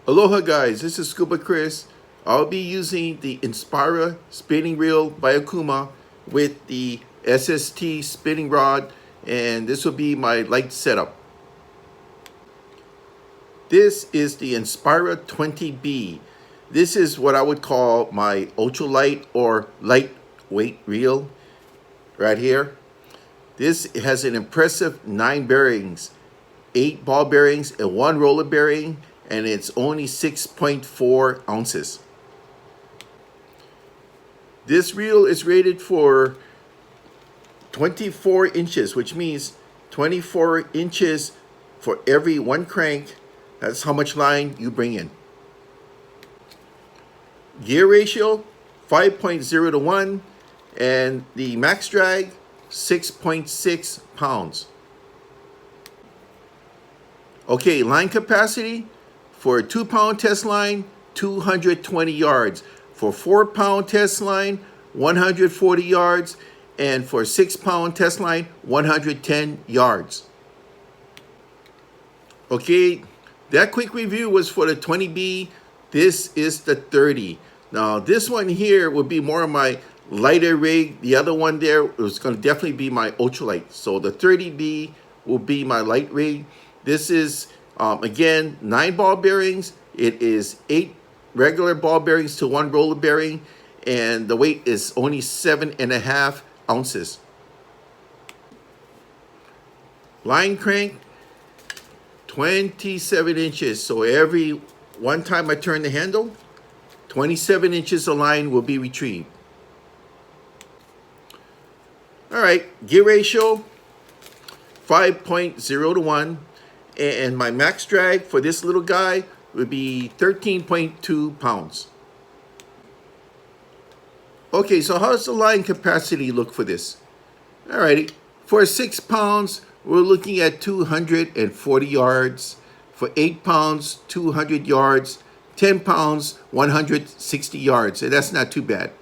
Aloha guys, this is Scuba Chris. I'll be using the Inspira spinning reel by Okuma with the SST spinning rod, and this will be my light setup. This is the Inspira 20B. This is what I would call my ultralight or lightweight reel right here. This has an impressive 9 bearings, 8 ball bearings and 1 roller bearing, and it's only 6.4 ounces. This reel is rated for 24 inches, which means 24 inches for every 1 crank. That's how much line you bring in. Gear ratio 5.0 to 1, and the max drag 6.6 pounds. Okay, line capacity for a 2-pound test line, 220 yards. For 4-pound test line, 140 yards. And for 6-pound test line, 110 yards. Okay, that quick review was for the 20B. This is the 30. Now, this one here would be more of my lighter rig. The other one there was going to definitely be my ultralight. So the 30B will be my light rig. This is, again, 9 ball bearings. It is 8 regular ball bearings to 1 roller bearing, and the weight is only 7.5 ounces. Line crank, 27 inches. So every one time I turn the handle, 27 inches of line will be retrieved. All right, gear ratio, 5.0 to 1. And my max drag for this little guy would be 13.2 pounds. Okay, so how does the line capacity look for this? Alrighty, for 6 pounds, we're looking at 240 yards. For 8 pounds, 200 yards. 10 pounds, 160 yards. So that's not too bad.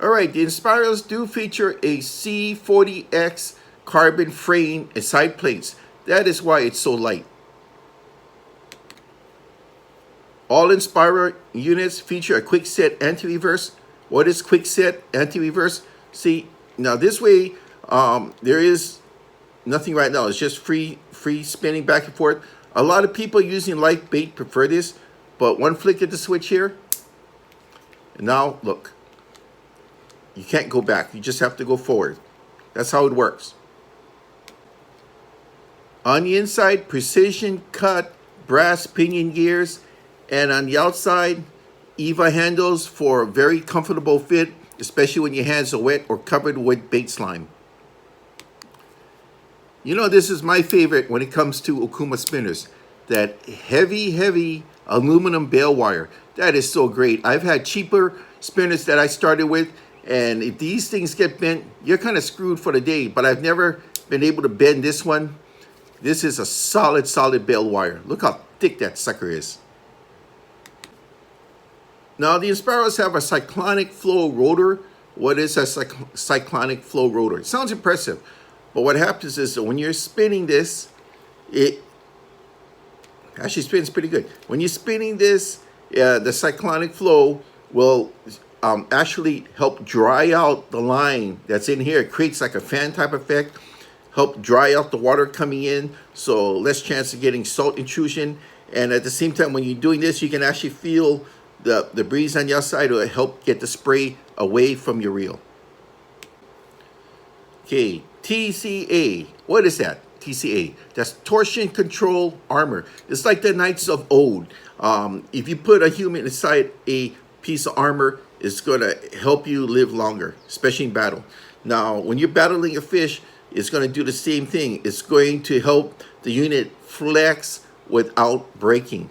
Alright, the Inspiras do feature a C40X carbon frame and side plates. That is why it's so light. All Inspira units feature a quick set anti-reverse. What is quick set anti-reverse? See, now this way, there is nothing right now. It's just free spinning back and forth. A lot of people using light bait prefer this, but one flick of the switch here, and now look, you can't go back. You just have to go forward. That's how it works. On the inside, precision cut brass pinion gears, and on the outside, EVA handles for a very comfortable fit, especially when your hands are wet or covered with bait slime. You know, this is my favorite when it comes to Okuma spinners. That heavy aluminum bale wire. That is so great. I've had cheaper spinners that I started with, and if these things get bent, you're kind of screwed for the day. But I've never been able to bend this one. This is a solid bale wire. Look how thick that sucker is. Now, the Inspiras have a cyclonic flow rotor. What is a cyclonic flow rotor? It sounds impressive, but what happens is that when you're spinning this, it actually spins pretty good. When you're spinning this, the cyclonic flow will actually help dry out the line that's in here. It creates like a fan type effect, help dry out the water coming in, so less chance of getting salt intrusion. And at the same time, when you're doing this, you can actually feel the breeze on the outside will help get the spray away from your reel. Okay, TCA. What is that? TCA. That's torsion control armor. It's like the knights of old. If you put a human inside a piece of armor, it's going to help you live longer, especially in battle. Now, when you're battling a fish, it's going to do the same thing. It's going to help the unit flex without breaking.